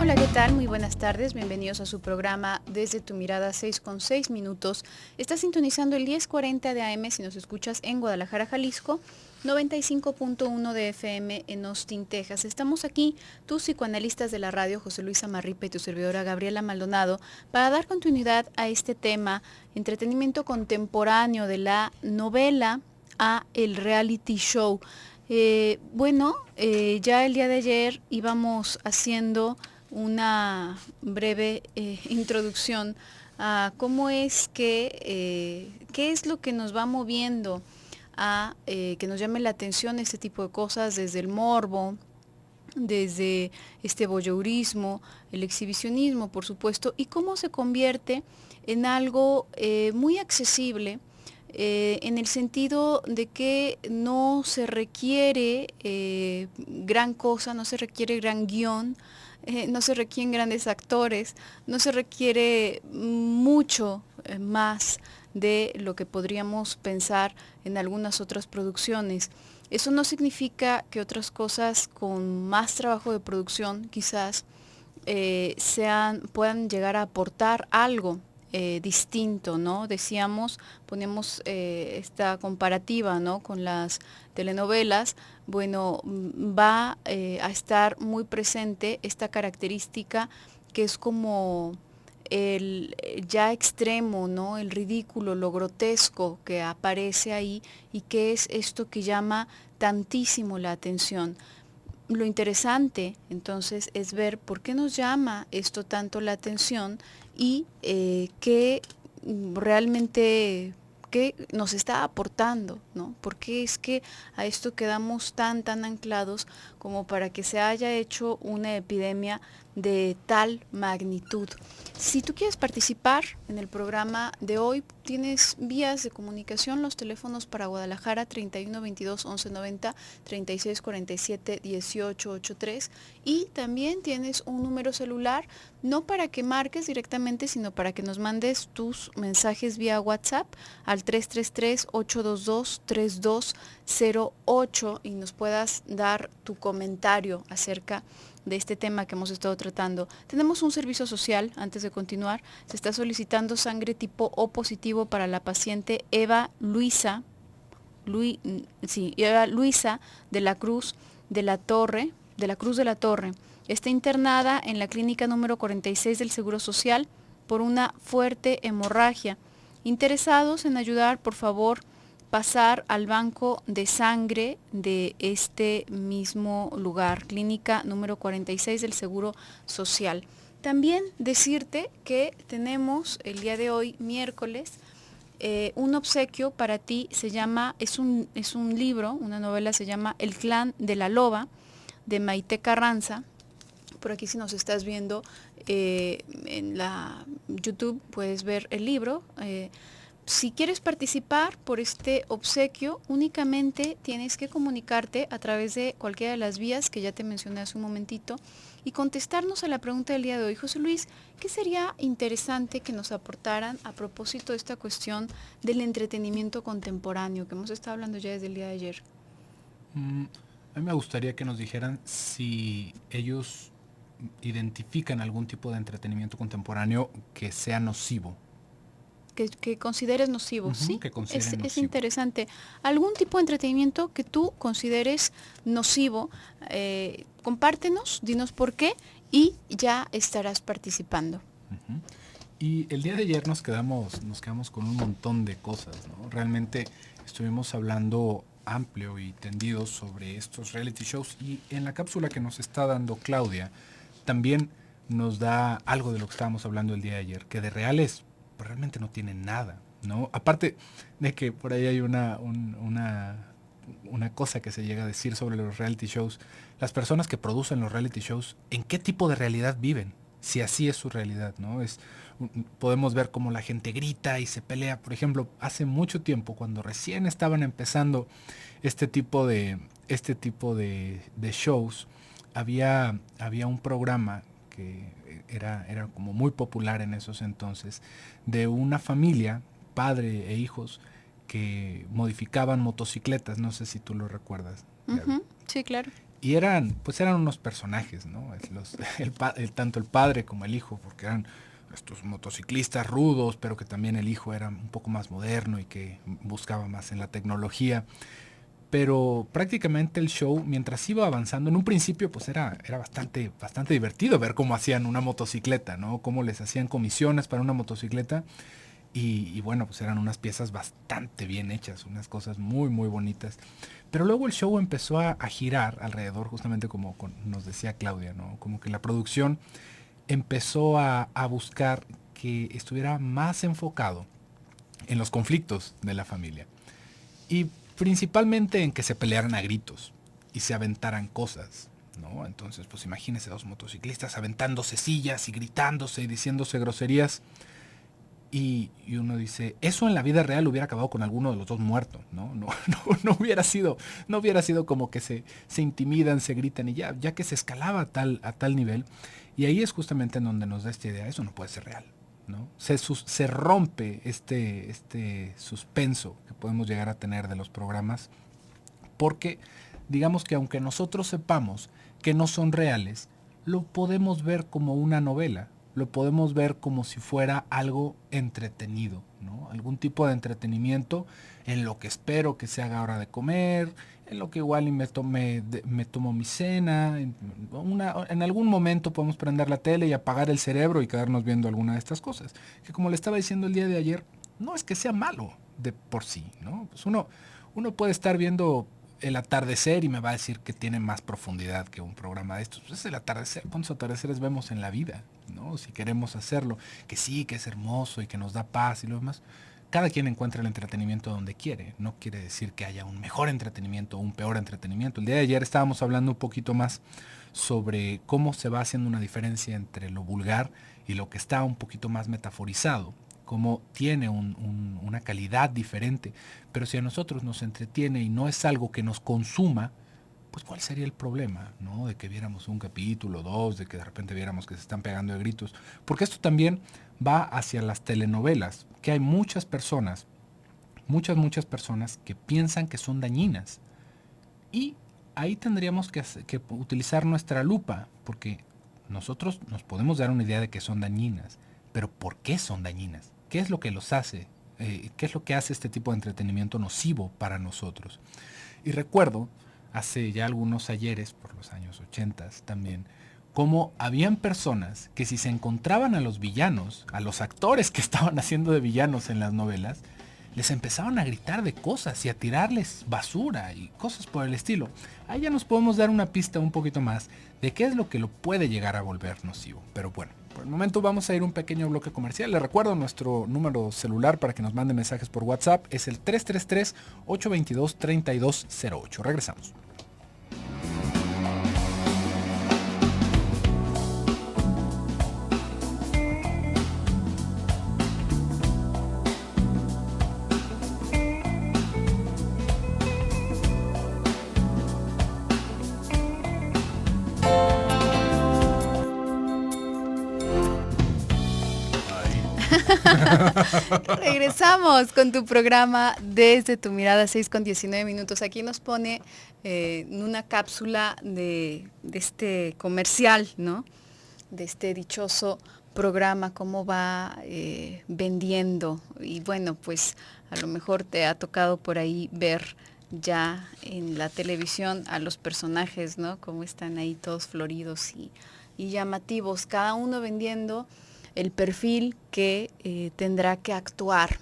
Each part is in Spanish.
Hola, ¿qué tal? Muy buenas tardes. Bienvenidos a su programa Desde tu mirada 6:06. Estás sintonizando el 1040 de AM si nos escuchas en Guadalajara, Jalisco, 95.1 de FM en Austin, Texas. Estamos aquí, tus psicoanalistas de la radio, José Luis Amarripa y tu servidora Gabriela Maldonado, para dar continuidad a este tema, entretenimiento contemporáneo de la novela a el reality show. Ya el día de ayer íbamos haciendo una breve introducción a cómo es qué es lo que nos va moviendo a que nos llame la atención este tipo de cosas, desde el morbo, desde este voyeurismo, el exhibicionismo, por supuesto, y cómo se convierte en algo muy accesible, en el sentido de que no se requiere gran cosa, no se requiere gran guión, no se requieren grandes actores, no se requiere mucho más de lo que podríamos pensar en algunas otras producciones. Eso no significa que otras cosas con más trabajo de producción quizás puedan llegar a aportar algo distinto, ¿no? Poníamos esta comparativa, ¿no? Con las telenovelas. Bueno, va a estar muy presente esta característica que es como el ya extremo, ¿no? El ridículo, lo grotesco que aparece ahí y que es esto que llama tantísimo la atención. Lo interesante entonces es ver por qué nos llama esto tanto la atención y qué realmente qué nos está aportando, ¿no? ¿Por qué es que a esto quedamos tan anclados como para que se haya hecho una epidemia de tal magnitud? Si tú quieres participar en el programa de hoy, tienes vías de comunicación, los teléfonos para Guadalajara 31 22 11 90, 36 47 18 83, y también tienes un número celular, no para que marques directamente, sino para que nos mandes tus mensajes vía WhatsApp al 333-822-3208 y nos puedas dar tu comentario acerca de este tema que hemos estado tratando. Tenemos un servicio social, antes de continuar, se está solicitando sangre tipo O positivo para la paciente Eva Luisa de la Cruz de la Torre, Está internada en la clínica número 46 del Seguro Social por una fuerte hemorragia. Interesados en ayudar, por favor, pasar al banco de sangre de este mismo lugar, clínica número 46 del Seguro Social. También decirte que tenemos el día de hoy, miércoles, un obsequio para ti. Es un libro, una novela, se llama El clan de la loba, de Maite Carranza. Por aquí, si nos estás viendo en la YouTube, puedes ver el libro. Si quieres participar por este obsequio, únicamente tienes que comunicarte a través de cualquiera de las vías que ya te mencioné hace un momentito y contestarnos a la pregunta del día de hoy. José Luis, ¿qué sería interesante que nos aportaran a propósito de esta cuestión del entretenimiento contemporáneo que hemos estado hablando ya desde el día de ayer? A mí me gustaría que nos dijeran si ellos identifican algún tipo de entretenimiento contemporáneo que sea nocivo. Que consideres nocivo, sí, Que consideren es nocivo. interesante. ¿Algún tipo de entretenimiento que tú consideres nocivo? Compártenos, dinos por qué y ya estarás participando. Y el día de ayer nos quedamos con un montón de cosas, ¿no? Realmente estuvimos hablando amplio y tendido sobre estos reality shows, y en la cápsula que nos está dando Claudia también nos da algo de lo que estábamos hablando el día de ayer, que de reales pues realmente no tienen nada, ¿no? Aparte de que por ahí hay una cosa que se llega a decir sobre los reality shows: las personas que producen los reality shows, ¿en qué tipo de realidad viven? Si así es su realidad, ¿no? Podemos ver cómo la gente grita y se pelea. Por ejemplo, hace mucho tiempo, cuando recién estaban empezando este tipo de shows, había un programa que era como muy popular en esos entonces, de una familia, padre e hijos, que modificaban motocicletas. No sé si tú lo recuerdas. Sí, claro. Y eran unos personajes, ¿no? Tanto el padre como el hijo, porque eran estos motociclistas rudos, pero que también el hijo era un poco más moderno y que buscaba más en la tecnología. Pero prácticamente el show, mientras iba avanzando, en un principio pues era bastante divertido ver cómo hacían una motocicleta, ¿no? Cómo les hacían comisiones para una motocicleta. Y bueno, pues eran unas piezas bastante bien hechas, unas cosas muy, muy bonitas. Pero luego el show empezó a girar alrededor, justamente como nos decía Claudia, ¿no? Como que la producción empezó a buscar que estuviera más enfocado en los conflictos de la familia. Y principalmente en que se pelearan a gritos y se aventaran cosas, ¿no? Entonces, pues imagínense dos motociclistas aventándose sillas y gritándose y diciéndose groserías. Y uno dice, eso en la vida real hubiera acabado con alguno de los dos muertos, ¿no? No hubiera sido como que se intimidan, se gritan y ya que se escalaba a tal nivel. Y ahí es justamente en donde nos da esta idea, eso no puede ser real, ¿no? Se rompe este suspenso que podemos llegar a tener de los programas, porque digamos que aunque nosotros sepamos que no son reales, lo podemos ver como una novela, lo podemos ver como si fuera algo entretenido, ¿no? Algún tipo de entretenimiento en lo que espero que se haga hora de comer, en lo que igual me tomo mi cena, en algún momento podemos prender la tele y apagar el cerebro y quedarnos viendo alguna de estas cosas, que como le estaba diciendo el día de ayer, no es que sea malo de por sí, ¿no? Pues uno puede estar viendo el atardecer y me va a decir que tiene más profundidad que un programa de estos. Pues es el atardecer. ¿Cuántos atardeceres vemos en la vida? ¿No? Si queremos hacerlo, que sí, que es hermoso y que nos da paz y lo demás. Cada quien encuentra el entretenimiento donde quiere. No quiere decir que haya un mejor entretenimiento o un peor entretenimiento. El día de ayer estábamos hablando un poquito más sobre cómo se va haciendo una diferencia entre lo vulgar y lo que está un poquito más metaforizado, cómo tiene una calidad diferente. Pero si a nosotros nos entretiene y no es algo que nos consuma, pues ¿cuál sería el problema, ¿no? De que viéramos un capítulo, dos, de que de repente viéramos que se están pegando de gritos. Porque esto también va hacia las telenovelas, que hay muchas personas que piensan que son dañinas. Y ahí tendríamos que utilizar nuestra lupa, porque nosotros nos podemos dar una idea de que son dañinas, pero ¿por qué son dañinas? ¿Qué es lo que los hace? ¿Qué es lo que hace este tipo de entretenimiento nocivo para nosotros? Y recuerdo, hace ya algunos ayeres, por los años 80 también, cómo habían personas que si se encontraban a los villanos, a los actores que estaban haciendo de villanos en las novelas, les empezaban a gritar de cosas y a tirarles basura y cosas por el estilo. Ahí ya nos podemos dar una pista un poquito más de qué es lo que lo puede llegar a volver nocivo. Pero bueno, por el momento vamos a ir a un pequeño bloque comercial. Les recuerdo nuestro número celular para que nos manden mensajes por WhatsApp. Es el 333-822-3208. Regresamos. Regresamos con tu programa Desde tu Mirada, 6:19. Aquí nos pone en una cápsula de este comercial, ¿no? De este dichoso programa, cómo va vendiendo. Y bueno, pues a lo mejor te ha tocado por ahí ver ya en la televisión a los personajes, ¿no? Cómo están ahí todos floridos y llamativos, cada uno vendiendo el perfil que tendrá que actuar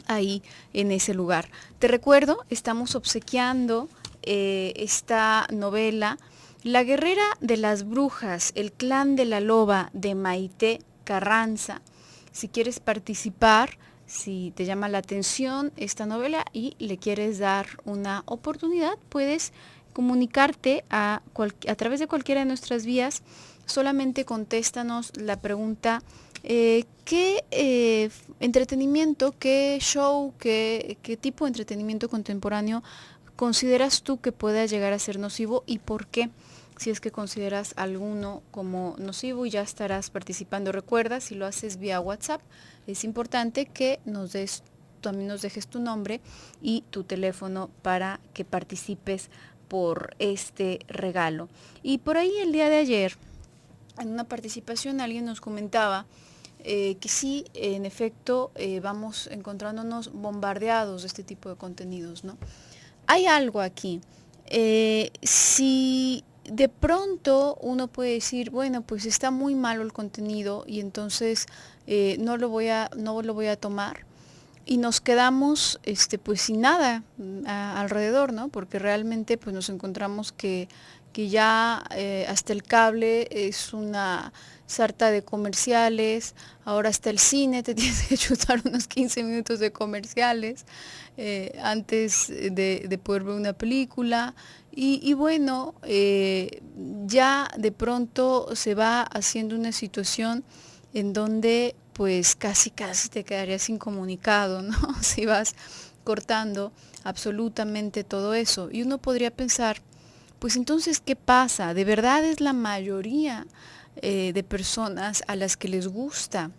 ahí en ese lugar. Te recuerdo, estamos obsequiando esta novela, La Guerrera de las Brujas, el clan de la loba, de Maite Carranza. Si quieres participar, si te llama la atención esta novela y le quieres dar una oportunidad, puedes comunicarte a través de cualquiera de nuestras vías. Solamente contéstanos la pregunta, ¿qué entretenimiento, qué show, qué tipo de entretenimiento contemporáneo consideras tú que pueda llegar a ser nocivo y por qué? Si es que consideras alguno como nocivo, y ya estarás participando. Recuerda, si lo haces vía WhatsApp, es importante que también nos dejes tu nombre y tu teléfono para que participes por este regalo. Y por ahí el día de ayer, en una participación, alguien nos comentaba que sí, en efecto, vamos encontrándonos bombardeados de este tipo de contenidos, ¿no? Hay algo aquí. Si de pronto uno puede decir, bueno, pues está muy malo el contenido y entonces no lo voy a tomar, y nos quedamos pues sin nada alrededor, ¿no? Porque realmente pues nos encontramos que ya hasta el cable es una sarta de comerciales, ahora hasta el cine te tienes que chutar unos 15 minutos de comerciales antes de poder ver una película. Y bueno, ya de pronto se va haciendo una situación en donde pues casi te quedarías incomunicado, ¿no? Si vas cortando absolutamente todo eso. Y uno podría pensar, pues entonces, ¿qué pasa? ¿De verdad es la mayoría de personas a las que les gusta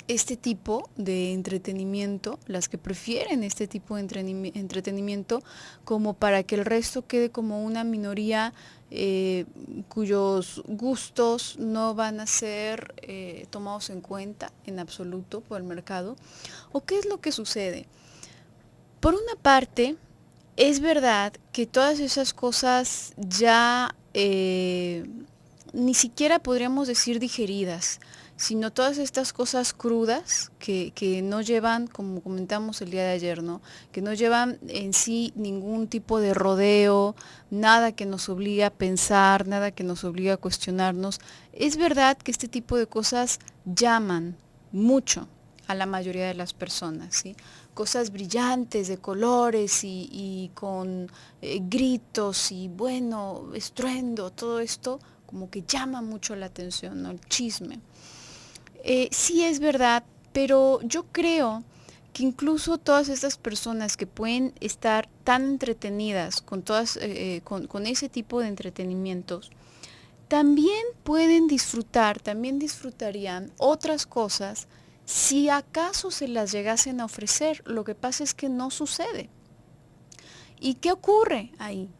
este tipo de entretenimiento, las que prefieren este tipo de entretenimiento, como para que el resto quede como una minoría cuyos gustos no van a ser tomados en cuenta en absoluto por el mercado? ¿O qué es lo que sucede? Por una parte, es verdad que todas esas cosas ya ni siquiera podríamos decir digeridas, sino todas estas cosas crudas que no llevan, como comentamos el día de ayer, ¿no? Que no llevan en sí ningún tipo de rodeo, nada que nos obligue a pensar, nada que nos obligue a cuestionarnos. Es verdad que este tipo de cosas llaman mucho a la mayoría de las personas, ¿sí? Cosas brillantes, de colores y con gritos y bueno, estruendo, todo esto como que llama mucho la atención, ¿no? El chisme. Sí es verdad, pero yo creo que incluso todas estas personas que pueden estar tan entretenidas con ese tipo de entretenimientos, también pueden disfrutar, también disfrutarían otras cosas si acaso se las llegasen a ofrecer. Lo que pasa es que no sucede. ¿Y qué ocurre ahí?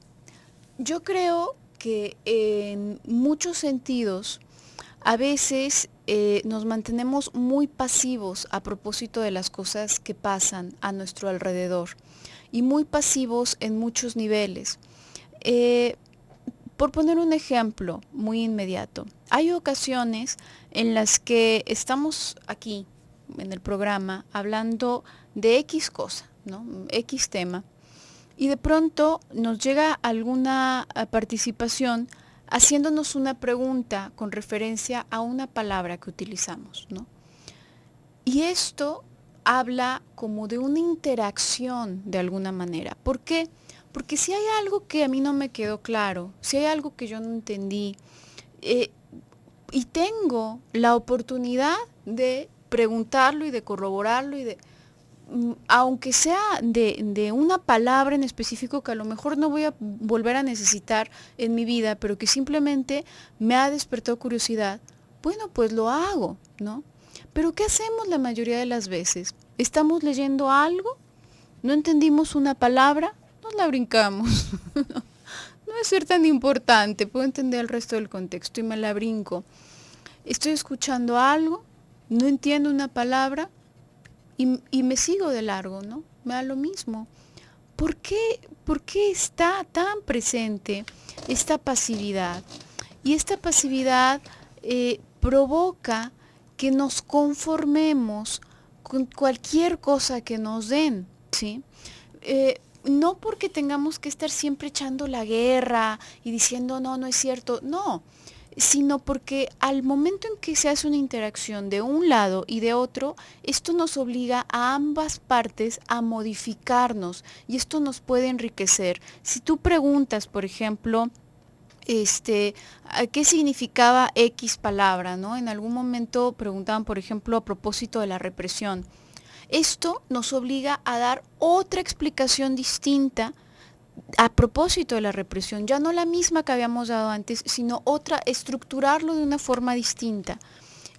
Yo creo que en muchos sentidos a veces nos mantenemos muy pasivos a propósito de las cosas que pasan a nuestro alrededor y muy pasivos en muchos niveles. Por poner un ejemplo muy inmediato, hay ocasiones en las que estamos aquí en el programa hablando de X cosa, ¿no? X tema, y de pronto nos llega alguna participación haciéndonos una pregunta con referencia a una palabra que utilizamos, ¿no? Y esto habla como de una interacción de alguna manera. ¿Por qué? Porque si hay algo que a mí no me quedó claro, si hay algo que yo no entendí, y tengo la oportunidad de preguntarlo y de corroborarlo y de, aunque sea de una palabra en específico que a lo mejor no voy a volver a necesitar en mi vida, pero que simplemente me ha despertado curiosidad, bueno, pues lo hago, ¿no? Pero ¿qué hacemos la mayoría de las veces? Estamos leyendo algo, no entendimos una palabra, nos la brincamos. No es ser tan importante, puedo entender el resto del contexto y me la brinco. Estoy escuchando algo, no entiendo una palabra y me sigo de largo, ¿no? Me da lo mismo. ¿Por qué está tan presente esta pasividad? Y esta pasividad provoca que nos conformemos con cualquier cosa que nos den, ¿sí? No porque tengamos que estar siempre echando la guerra y diciendo no, no es cierto, no, sino porque al momento en que se hace una interacción de un lado y de otro, esto nos obliga a ambas partes a modificarnos y esto nos puede enriquecer. Si tú preguntas, por ejemplo, ¿qué significaba X palabra, ¿no? En algún momento preguntaban, por ejemplo, a propósito de la represión. Esto nos obliga a dar otra explicación distinta a propósito de la represión, ya no la misma que habíamos dado antes, sino otra, estructurarlo de una forma distinta.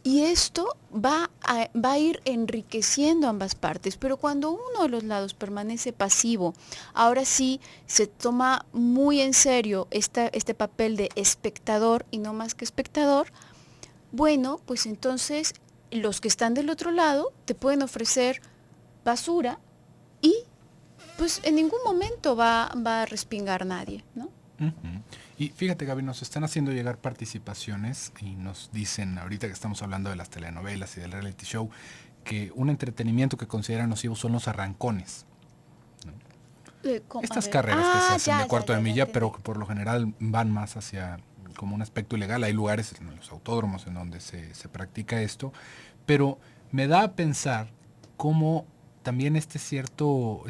Y esto va a ir enriqueciendo ambas partes, pero cuando uno de los lados permanece pasivo, ahora sí se toma muy en serio este papel de espectador y no más que espectador, bueno, pues entonces los que están del otro lado te pueden ofrecer basura y pues en ningún momento va a respingar nadie, ¿no? Ujú. Y fíjate, Gaby, nos están haciendo llegar participaciones y nos dicen, ahorita que estamos hablando de las telenovelas y del reality show, que un entretenimiento que consideran nocivo son los arrancones. A Estas ver. carreras que se hacen Ya, de cuarto de ya milla, pero entendí. que por lo general van más hacia como un aspecto ilegal. Hay lugares en los autódromos en donde se practica esto, pero me da a pensar cómo también este cierto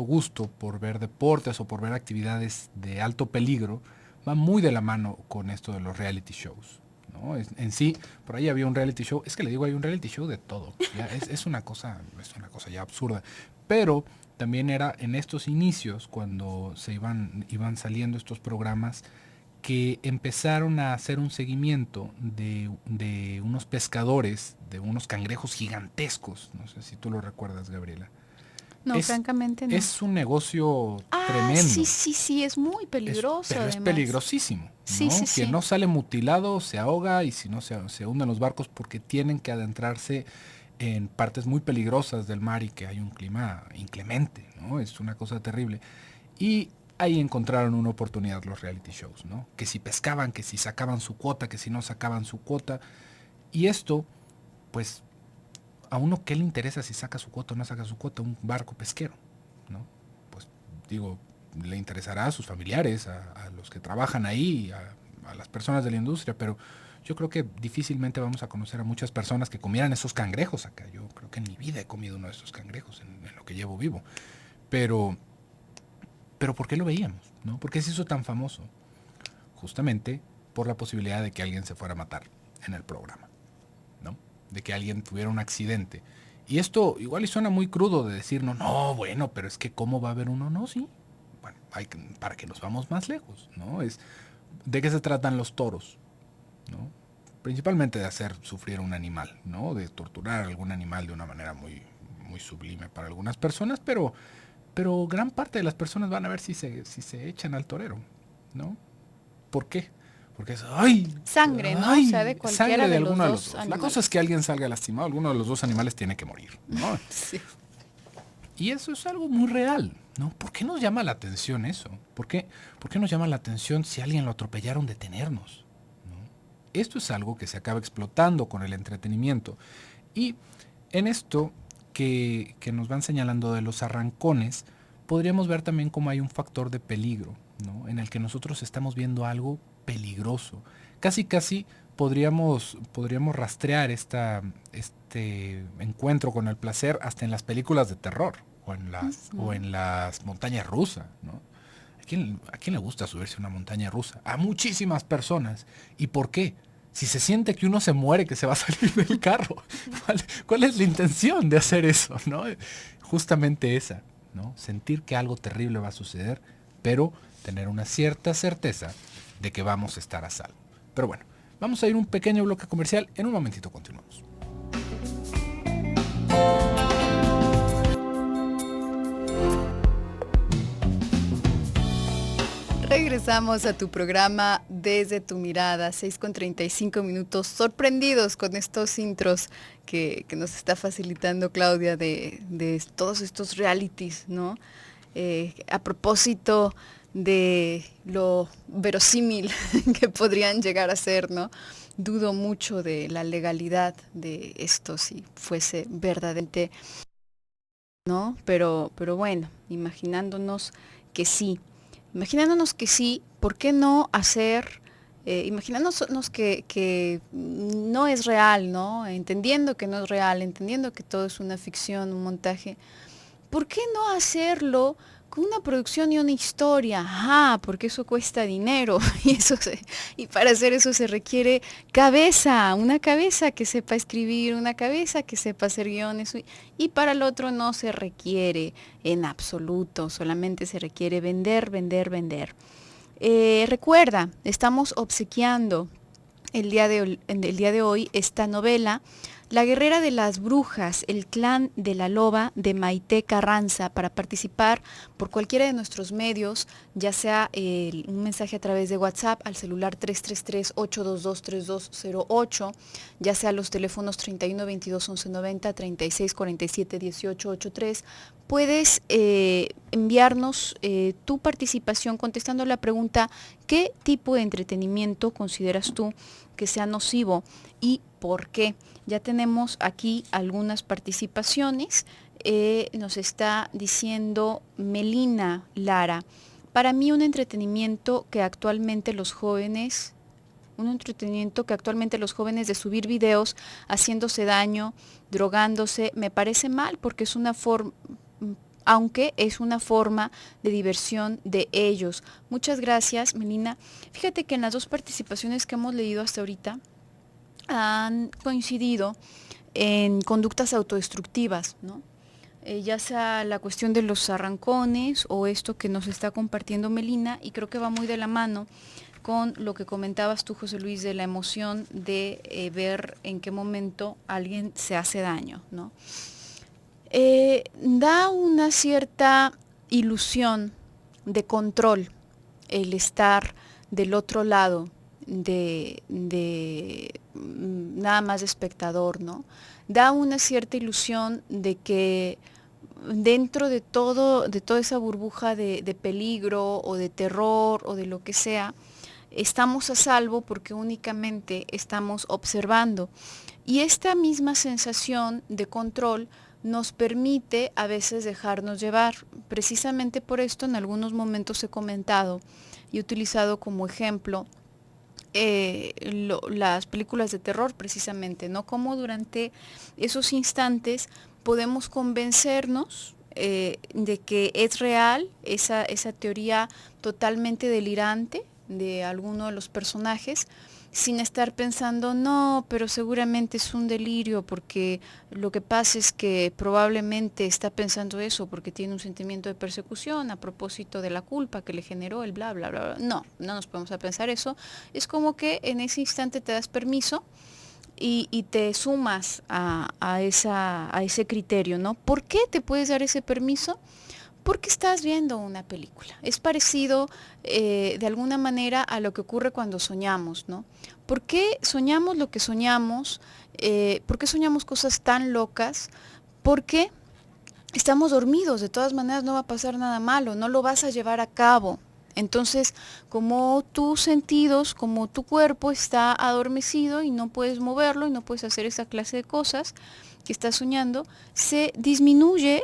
gusto por ver deportes o por ver actividades de alto peligro va muy de la mano con esto de los reality shows. ¿No? En sí, por ahí había un reality show, es que le digo, hay un reality show de todo. Ya es una cosa ya absurda. Pero también era en estos inicios, cuando iban saliendo estos programas, que empezaron a hacer un seguimiento de unos pescadores, de unos cangrejos gigantescos. No sé si tú lo recuerdas, Gabriela. No, Es, francamente no. es un negocio Sí, tremendo, sí, sí, es muy peligroso pero es además. peligrosísimo, Sí, sí, ¿no? Quien sí. no sale mutilado se ahoga y si no se hunden los barcos porque tienen que adentrarse en partes muy peligrosas del mar y que hay un clima inclemente, ¿no? Es una cosa terrible. Y ahí encontraron una oportunidad los reality shows, ¿no? Que si pescaban, que si sacaban su cuota, que si no sacaban su cuota. Y esto, pues, a uno qué le interesa si saca su cuota o no saca su cuota, un barco pesquero, ¿no? Pues digo, le interesará a sus familiares, a los que trabajan ahí, a las personas de la industria, pero yo creo que difícilmente vamos a conocer a muchas personas que comieran esos cangrejos acá. Yo creo que en mi vida he comido uno de esos cangrejos en lo que llevo vivo. Pero, pero ¿por qué lo veíamos? ¿No? ¿Por qué se hizo tan famoso? Justamente por la posibilidad de que alguien se fuera a matar en el programa, ¿no? De que alguien tuviera un accidente. Y esto igual y suena muy crudo de decir, no, no, bueno, pero es que ¿cómo va a haber uno? No, sí. Bueno, para que nos vamos más lejos, ¿no? ¿De qué se tratan los toros? ¿No? Principalmente de hacer sufrir a un animal, ¿no? De torturar a algún animal de una manera muy sublime para algunas personas, pero gran parte de las personas van a ver si se echan al torero, ¿no? ¿Por qué? Porque es, Sangre, ¿no? O sea, de ay, cualquiera sangre de de los alguno de los dos dos. La cosa es que animales. alguien salga lastimado, alguno de los dos animales tiene que morir, ¿no? Sí. Y eso es algo muy real, ¿no? ¿Por qué nos llama la atención eso? ¿Por qué nos llama la atención si alguien lo atropellaron detenernos? ¿No? Esto es algo que se acaba explotando con el entretenimiento. Y en esto que nos van señalando de los arrancones, podríamos ver también cómo hay un factor de peligro, ¿no? En el que nosotros estamos viendo algo peligroso. Casi podríamos rastrear este encuentro con el placer hasta en las películas de terror o Ujú. en las montañas rusas, ¿no? A quién le gusta subirse a una montaña rusa? A muchísimas personas. ¿Y por qué? Si se siente que uno se muere, que se va a salir del carro. ¿Cuál es la intención de hacer eso? ¿No? Justamente esa, ¿no? Sentir que algo terrible va a suceder, pero tener una cierta certeza de que vamos a estar a salvo. Pero bueno, vamos a ir un pequeño bloque comercial. En un momentito continuamos. Regresamos a tu programa Desde tu Mirada, 6:35 minutos, sorprendidos con estos intros que nos está facilitando Claudia de todos estos realities, ¿no? A propósito de lo verosímil que podrían llegar a ser, ¿no? Dudo mucho de la legalidad de esto si fuese verdaderamente, ¿no? Pero bueno, imaginándonos que sí, ¿por qué no hacer, imaginándonos que no es real, ¿no? Entendiendo que no es real, entendiendo que todo es una ficción, un montaje, ¿por qué no hacerlo con una producción y una historia? Ajá, porque eso cuesta dinero y para hacer eso se requiere cabeza, una cabeza que sepa escribir, una cabeza que sepa hacer guiones y para el otro no se requiere en absoluto, solamente se requiere vender, vender, vender. Recuerda, estamos obsequiando el día de hoy esta novela, La guerrera de las brujas, el clan de la loba, de Maite Carranza. Para participar por cualquiera de nuestros medios, ya sea un mensaje a través de WhatsApp al celular 333-822-3208, ya sea los teléfonos 31 22 11 90, 36 47 18 83, puedes enviarnos tu participación contestando la pregunta: ¿qué tipo de entretenimiento consideras tú que sea nocivo y por qué? Ya tenemos aquí algunas participaciones. Nos está diciendo Melina Lara: para mí un entretenimiento que actualmente los jóvenes de subir videos haciéndose daño, drogándose, me parece mal porque es una forma, aunque es una forma de diversión de ellos. Muchas gracias, Melina. Fíjate que en las dos participaciones que hemos leído hasta ahorita han coincidido en conductas autodestructivas, ¿no? Ya sea la cuestión de los arrancones o esto que nos está compartiendo Melina, y creo que va muy de la mano con lo que comentabas tú, José Luis, de la emoción de ver en qué momento alguien se hace daño, ¿no? Da una cierta ilusión de control el estar del otro lado de nada más de espectador, ¿no? Da una cierta ilusión de que dentro de toda esa burbuja de peligro o de terror o de lo que sea, estamos a salvo porque únicamente estamos observando. Y esta misma sensación de control nos permite a veces dejarnos llevar. Precisamente por esto en algunos momentos he comentado y he utilizado como ejemplo las películas de terror, precisamente, ¿no? Cómo durante esos instantes podemos convencernos de que es real esa teoría totalmente delirante de alguno de los personajes, sin estar pensando, no, pero seguramente es un delirio, porque lo que pasa es que probablemente está pensando eso porque tiene un sentimiento de persecución a propósito de la culpa que le generó el bla, bla, bla, bla. No, no nos podemos a pensar eso. Es como que en ese instante te das permiso y te sumas a ese criterio, ¿no? ¿Por qué te puedes dar ese permiso? Porque estás viendo una película. Es parecido de alguna manera a lo que ocurre cuando soñamos, ¿no? ¿Por qué soñamos lo que soñamos? ¿Por qué soñamos cosas tan locas? Porque estamos dormidos, de todas maneras no va a pasar nada malo, no lo vas a llevar a cabo. Entonces, como tus sentidos, como tu cuerpo está adormecido y no puedes moverlo y no puedes hacer esa clase de cosas que estás soñando, se disminuye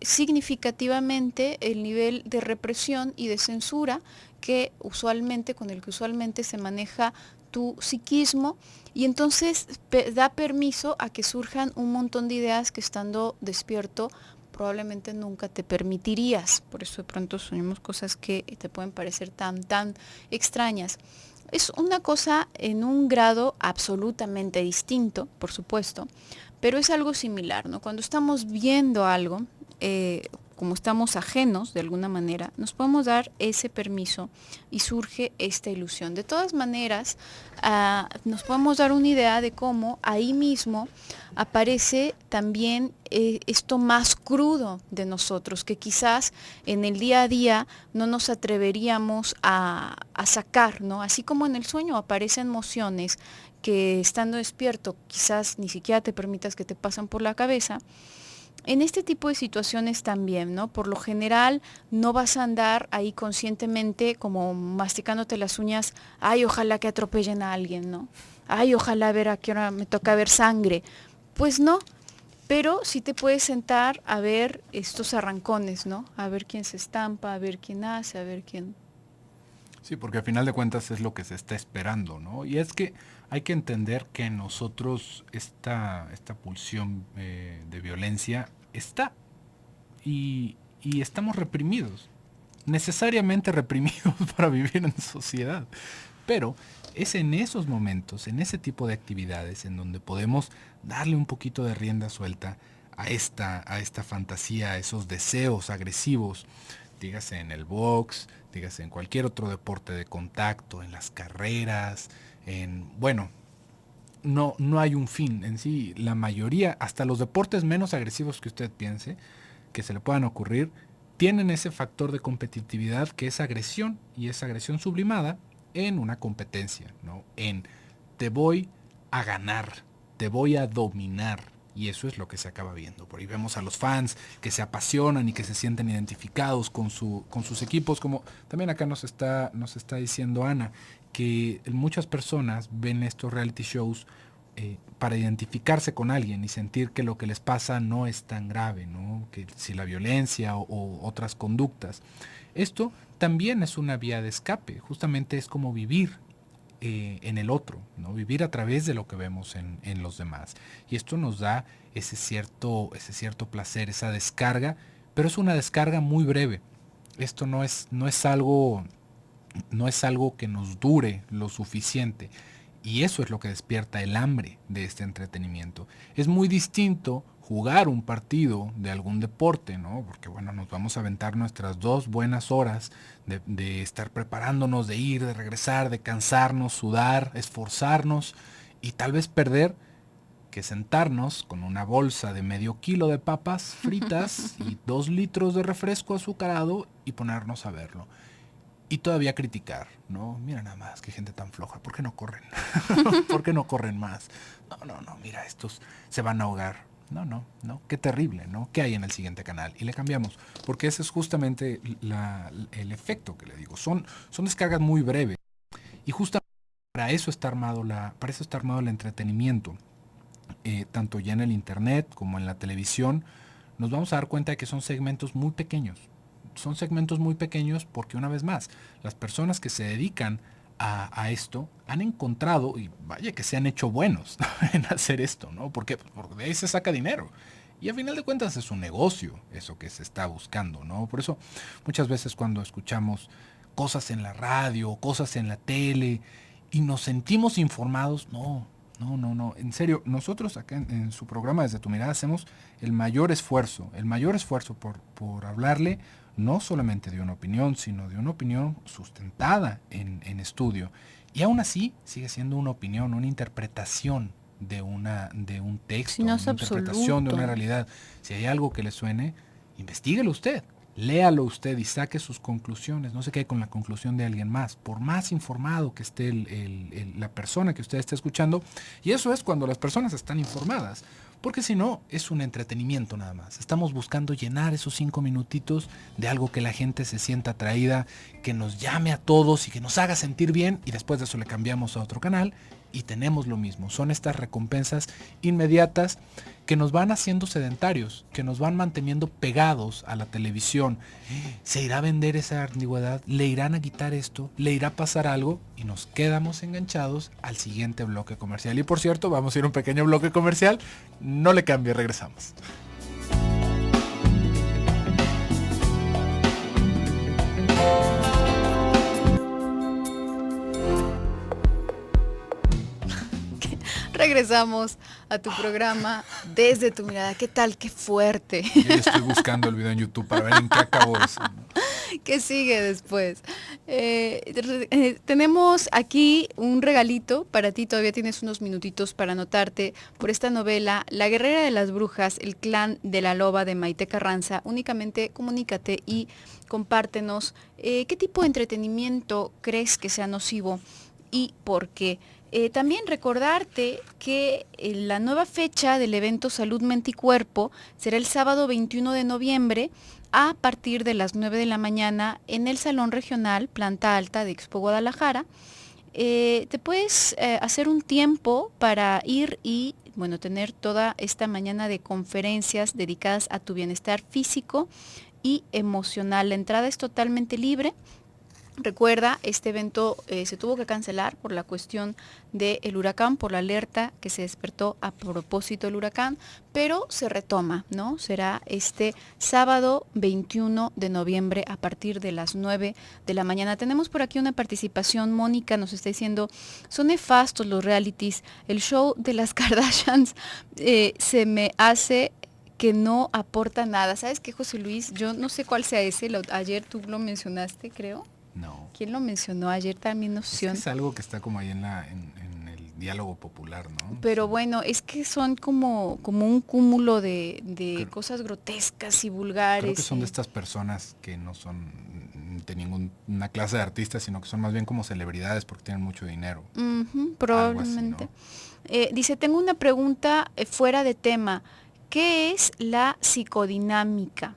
significativamente el nivel de represión y de censura con el que usualmente se maneja tu psiquismo, y entonces da permiso a que surjan un montón de ideas que estando despierto probablemente nunca te permitirías. Por eso de pronto soñamos cosas que te pueden parecer tan extrañas. Es una cosa en un grado absolutamente distinto, por supuesto, pero es algo similar, ¿no? Cuando estamos viendo algo, como estamos ajenos de alguna manera, nos podemos dar ese permiso y surge esta ilusión. De todas maneras, nos podemos dar una idea de cómo ahí mismo aparece también esto más crudo de nosotros, que quizás en el día a día no nos atreveríamos a sacar, ¿no? Así como en el sueño aparecen emociones que estando despierto quizás ni siquiera te permitas que te pasen por la cabeza. En este tipo de situaciones también, ¿no? Por lo general no vas a andar ahí conscientemente como masticándote las uñas, ay, ojalá que atropellen a alguien, ¿no? Ay, ojalá ver a qué hora me toca ver sangre. Pues no, pero sí te puedes sentar a ver estos arrancones, ¿no? A ver quién se estampa, a ver quién hace, a ver quién... Sí, porque al final de cuentas es lo que se está esperando, ¿no? Y es que hay que entender que en nosotros esta pulsión de violencia está y estamos reprimidos, necesariamente reprimidos para vivir en sociedad. Pero es en esos momentos, en ese tipo de actividades, en donde podemos darle un poquito de rienda suelta a esta fantasía, a esos deseos agresivos, dígase en el box, dígase en cualquier otro deporte de contacto, en las carreras, bueno, no hay un fin en sí. La mayoría, hasta los deportes menos agresivos que usted piense, que se le puedan ocurrir, tienen ese factor de competitividad que es agresión, y es agresión sublimada en una competencia, ¿no? En te voy a ganar, te voy a dominar. Y eso es lo que se acaba viendo. Por ahí vemos a los fans que se apasionan y que se sienten identificados con sus equipos, como también acá nos está diciendo Ana, que muchas personas ven estos reality shows para identificarse con alguien y sentir que lo que les pasa no es tan grave, ¿no? Que si la violencia o otras conductas. Esto también es una vía de escape, justamente es como vivir en el otro, ¿no? Vivir a través de lo que vemos en los demás. Y esto nos da ese cierto placer, esa descarga, pero es una descarga muy breve. Esto no es algo que nos dure lo suficiente. Y eso es lo que despierta el hambre de este entretenimiento. Es muy distinto jugar un partido de algún deporte, ¿no? Porque bueno, nos vamos a aventar nuestras 2 buenas horas de estar preparándonos, de ir, de regresar, de cansarnos, sudar, esforzarnos y tal vez perder, que sentarnos con una bolsa de medio kilo de papas fritas y 2 litros de refresco azucarado y ponernos a verlo. Y todavía criticar, ¿no? Mira nada más, qué gente tan floja, ¿por qué no corren? ¿Por qué no corren más? No, mira, estos se van a ahogar. No, qué terrible, ¿no? ¿Qué hay en el siguiente canal? Y le cambiamos, porque ese es justamente el efecto que le digo. Son descargas muy breves. Y justamente para eso está armado el entretenimiento. Tanto ya en el internet como en la televisión, nos vamos a dar cuenta de que son segmentos muy pequeños. Son segmentos muy pequeños porque, una vez más, las personas que se dedican a esto han encontrado, y vaya que se han hecho buenos, ¿no? En hacer esto, ¿no? Porque de ahí se saca dinero. Y a final de cuentas es un negocio eso que se está buscando, ¿no? Por eso muchas veces cuando escuchamos cosas en la radio, cosas en la tele, y nos sentimos informados, no. En serio, nosotros acá en su programa Desde tu Mirada hacemos el mayor esfuerzo por hablarle no solamente de una opinión, sino de una opinión sustentada en estudio. Y aún así sigue siendo una opinión, una interpretación de un texto, si no es una interpretación de una realidad. Si hay algo que le suene, investíguelo usted. Léalo usted y saque sus conclusiones, no se quede con la conclusión de alguien más, por más informado que esté la persona que usted esté escuchando. Y eso es cuando las personas están informadas, porque si no, es un entretenimiento nada más. Estamos buscando llenar esos 5 minutitos de algo que la gente se sienta atraída, que nos llame a todos y que nos haga sentir bien, y después de eso le cambiamos a otro canal y tenemos lo mismo. Son estas recompensas inmediatas que nos van haciendo sedentarios, que nos van manteniendo pegados a la televisión. ¿Se irá a vender esa antigüedad? ¿Le irán a quitar esto? ¿Le irá a pasar algo? Y nos quedamos enganchados al siguiente bloque comercial. Y por cierto, vamos a ir a un pequeño bloque comercial. No le cambie, regresamos. Regresamos a tu programa Desde tu Mirada. ¿Qué tal? ¡Qué fuerte! Yo ya estoy buscando el video en YouTube para ver en qué acabó eso, ¿no? ¿Qué sigue después? Tenemos aquí un regalito para ti. Todavía tienes unos minutitos para anotarte por esta novela, La Guerrera de las Brujas, el clan de la loba, de Maite Carranza. Únicamente comunícate y compártenos qué tipo de entretenimiento crees que sea nocivo y por qué. También recordarte que la nueva fecha del evento Salud, Mente y Cuerpo será el sábado 21 de noviembre a partir de las 9 de la mañana en el Salón Regional, Planta Alta de Expo Guadalajara. Te puedes hacer un tiempo para ir y tener toda esta mañana de conferencias dedicadas a tu bienestar físico y emocional. La entrada es totalmente libre. Recuerda, este evento se tuvo que cancelar por la cuestión del huracán, por la alerta que se despertó a propósito del huracán, pero se retoma, ¿no? Será este sábado 21 de noviembre a partir de las 9 de la mañana. Tenemos por aquí una participación. Mónica nos está diciendo, son nefastos los realities, el show de las Kardashians se me hace que no aporta nada. ¿Sabes qué, José Luis? Yo no sé cuál sea ese, ayer tú lo mencionaste, creo. No. ¿Quién lo mencionó ayer? También noción. Es algo que está como ahí en el diálogo popular, ¿no? Pero Sí. bueno, es que son como un cúmulo de Creo, cosas grotescas y creo que vulgares. son de estas personas que no son de ninguna clase de artistas, sino que son más bien como celebridades porque tienen mucho dinero. Algo así, Probablemente. ¿no? Dice, tengo una pregunta fuera de tema. ¿Qué es la psicodinámica?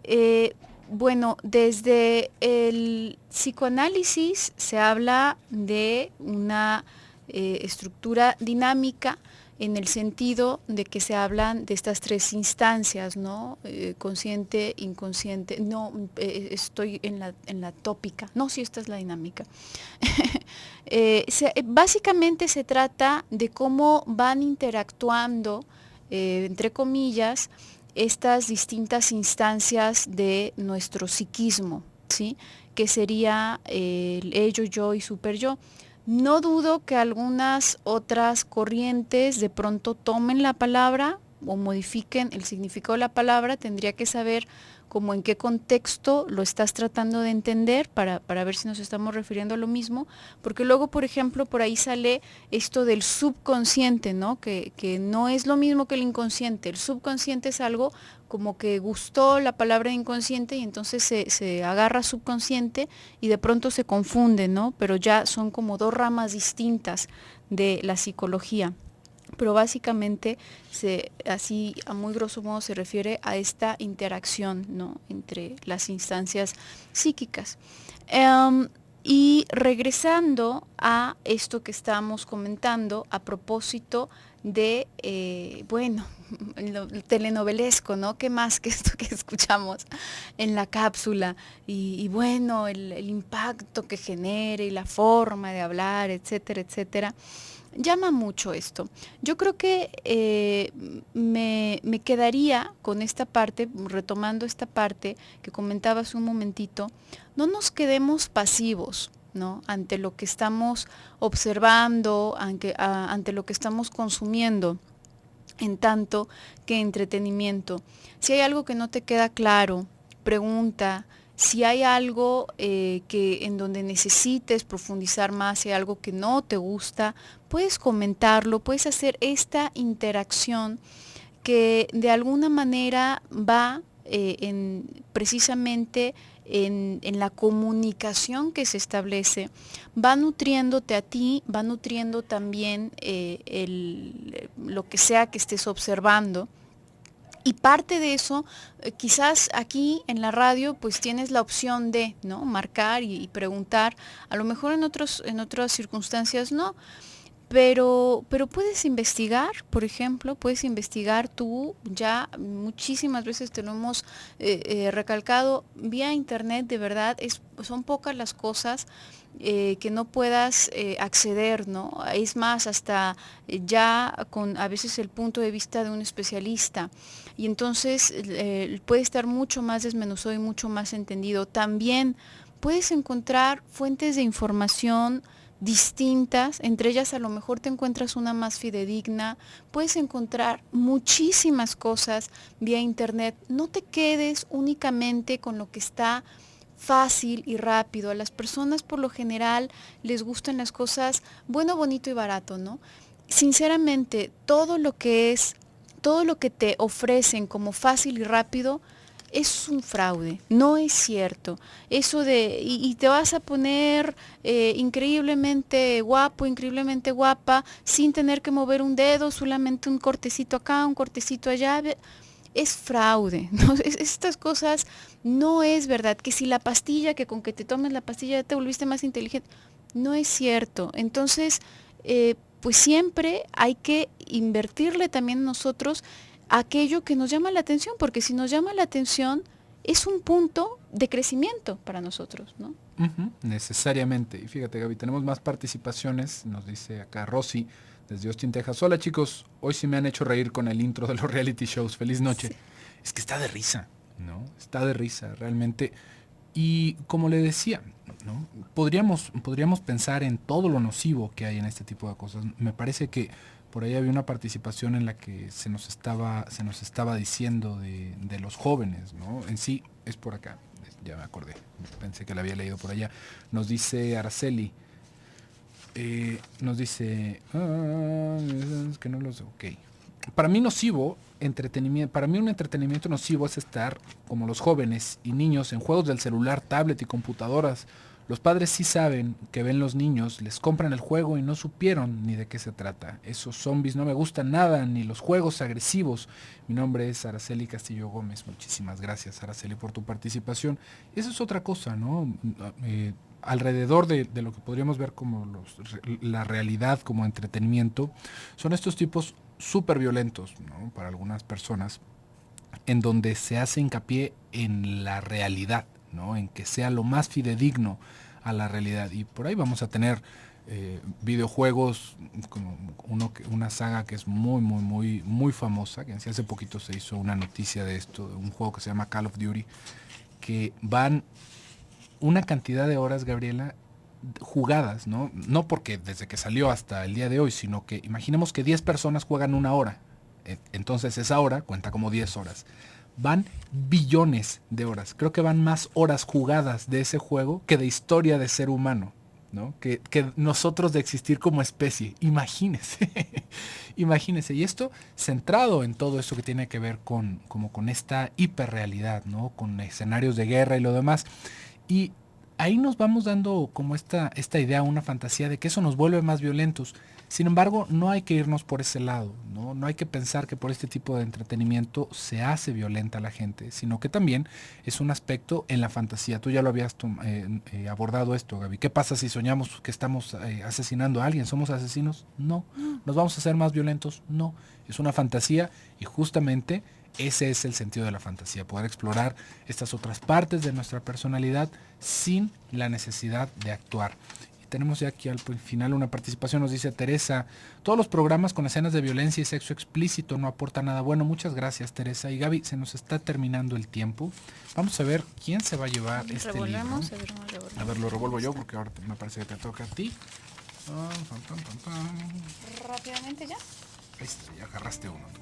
Eh, bueno, desde el psicoanálisis se habla de una estructura dinámica en el sentido de que se hablan de estas tres instancias, ¿no? Consciente, inconsciente, no, estoy en la tópica, no, sí, esta es la dinámica. Básicamente se trata de cómo van interactuando, entre comillas, estas distintas instancias de nuestro psiquismo, ¿sí? Que sería el ello, yo y super yo. No dudo que algunas otras corrientes de pronto tomen la palabra o modifiquen el significado de la palabra. Tendría que saber como en qué contexto lo estás tratando de entender para ver si nos estamos refiriendo a lo mismo, porque luego, por ejemplo, por ahí sale esto del subconsciente, ¿no? Que no es lo mismo que el inconsciente. El subconsciente es algo como que gustó la palabra inconsciente y entonces se agarra subconsciente y de pronto se confunde, ¿no? Pero ya son como dos ramas distintas de la psicología. Pero básicamente así a muy grosso modo se refiere a esta interacción, ¿no? Entre las instancias psíquicas. Y regresando a esto que estábamos comentando a propósito de, bueno, lo telenovelesco, ¿no? ¿Qué más que esto que escuchamos en la cápsula? Y bueno, el impacto que genera y la forma de hablar, etcétera, etcétera. Llama mucho esto. Yo creo que me quedaría con esta parte, retomando esta parte que comentaba hace un momentito, no nos quedemos pasivos, ¿no? Ante lo que estamos observando, ante lo que estamos consumiendo, en tanto que entretenimiento. Si hay algo que no te queda claro, pregunta. Si hay algo que en donde necesites profundizar más, si hay algo que no te gusta, puedes comentarlo, puedes hacer esta interacción que de alguna manera va precisamente en la comunicación que se establece, va nutriéndote a ti, va nutriendo también lo que sea que estés observando. Y parte de eso, quizás aquí en la radio, pues tienes la opción de, ¿no? Marcar y preguntar. A lo mejor en otras circunstancias no. Pero puedes investigar, por ejemplo, puedes investigar tú, ya muchísimas veces te lo hemos recalcado, vía internet, de verdad, son pocas las cosas que no puedas acceder, ¿no? Es más, hasta ya con a veces el punto de vista de un especialista. Y entonces puede estar mucho más desmenuzado y mucho más entendido. También puedes encontrar fuentes de información distintas, entre ellas a lo mejor te encuentras una más fidedigna, puedes encontrar muchísimas cosas vía internet. No te quedes únicamente con lo que está fácil y rápido. A las personas por lo general les gustan las cosas bueno, bonito y barato, ¿no? Sinceramente, todo lo que te ofrecen como fácil y rápido, es un fraude, no es cierto. Eso y te vas a poner increíblemente guapo, increíblemente guapa, sin tener que mover un dedo, solamente un cortecito acá, un cortecito allá. Es fraude, ¿no? Estas cosas no es verdad. Que si la pastilla, que con que te tomes la pastilla ya te volviste más inteligente, no es cierto. Entonces, pues siempre hay que invertirle también nosotros aquello que nos llama la atención, porque si nos llama la atención es un punto de crecimiento para nosotros, ¿no? Necesariamente. Y fíjate, Gaby, tenemos más participaciones. Nos dice acá Rosy, desde Austin, Texas. Hola chicos, hoy sí me han hecho reír con el intro de los reality shows. Feliz noche. Sí. Es que está de risa, ¿no? Está de risa, realmente. Y como le decía, ¿no? Podríamos pensar en todo lo nocivo que hay en este tipo de cosas. Me parece que por ahí había una participación en la que se nos estaba diciendo de los jóvenes, ¿no? En sí, es por acá. ya me acordé. Pensé que la había leído por allá. Nos dice Araceli. Nos dice... que no los... Ok. Para mí nocivo, para mí un entretenimiento nocivo es estar, como los jóvenes y niños, en juegos del celular, tablet y computadoras. Los padres sí saben que ven los niños, les compran el juego y no supieron ni de qué se trata. Esos zombies no me gustan nada, ni los juegos agresivos. Mi nombre es Araceli Castillo Gómez. Muchísimas gracias, Araceli, por tu participación. Esa es otra cosa, ¿no? Alrededor de lo que podríamos ver como la realidad como entretenimiento, son estos tipos súper violentos, ¿no? Para algunas personas, en donde se hace hincapié en la realidad, ¿no? En que sea lo más fidedigno a la realidad. Y por ahí vamos a tener videojuegos como una saga que es muy famosa, que hace poquito se hizo una noticia de esto, de un juego que se llama Call of Duty, que van una cantidad de horas, Gabriela, jugadas, ¿no? No porque desde que salió hasta el día de hoy, sino que imaginemos que 10 personas juegan una hora. Entonces esa hora cuenta como 10 horas. Van billones de horas. Creo que van más horas jugadas de ese juego que de historia de ser humano, ¿no? Que nosotros de existir como especie. Imagínese. Imagínese. Y esto centrado en todo eso que tiene que ver con esta hiperrealidad, ¿no? Con escenarios de guerra y lo demás. Y ahí nos vamos dando como esta idea, una fantasía de que eso nos vuelve más violentos. Sin embargo, no hay que irnos por ese lado, ¿no? No hay que pensar que por este tipo de entretenimiento se hace violenta a la gente, sino que también es un aspecto en la fantasía. Tú ya lo habías abordado esto, Gaby. ¿Qué pasa si soñamos que estamos asesinando a alguien? ¿Somos asesinos? No. ¿Nos vamos a hacer más violentos? No. Es una fantasía y justamente ese es el sentido de la fantasía, poder explorar estas otras partes de nuestra personalidad sin la necesidad de actuar. Y tenemos ya aquí al final una participación, nos dice Teresa, todos los programas con escenas de violencia y sexo explícito no aportan nada bueno. Muchas gracias, Teresa. Y Gaby, se nos está terminando el tiempo. Vamos a ver quién se va a llevar este libro. A ver, lo revuelvo yo porque ahora me parece que te toca a ti. Rápidamente ya. Ahí está, ya agarraste uno tú.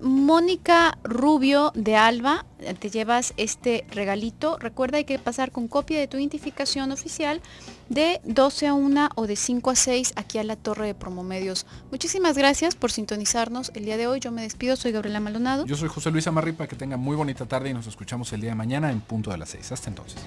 Mónica Rubio de Alba, te llevas este regalito. Recuerda, hay que pasar con copia de tu identificación oficial de 12 a 1 o de 5 a 6 aquí a la Torre de Promomedios. Muchísimas gracias por sintonizarnos el día de hoy. Yo me despido, soy Gabriela Maldonado. Yo soy José Luis Amarripa, que tenga muy bonita tarde y nos escuchamos el día de mañana en punto de las 6. Hasta entonces.